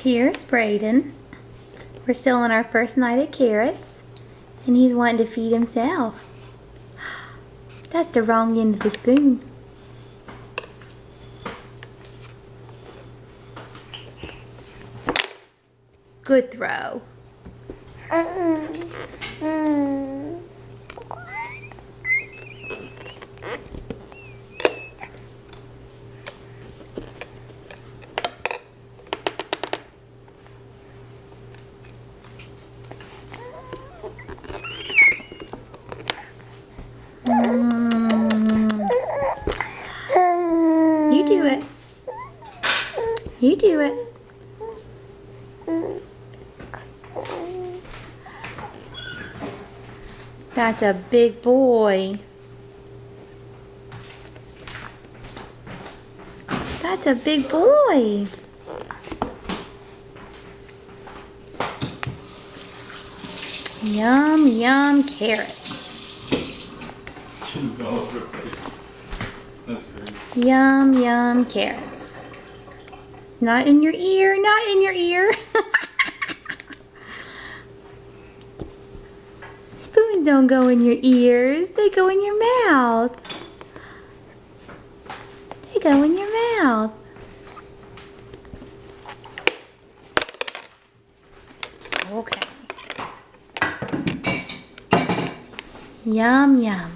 Here's Braden. We're still on our first night at Carrots, and he's wanting to feed himself. That's the wrong end of the spoon. Good throw. You do it. You do it. That's a big boy. That's a big boy. Yum, yum, carrots. That's great. Yum, yum, carrots. Not in your ear, not in your ear. Spoons don't go in your ears, they go in your mouth. They go in your mouth. Okay. Yum, yum.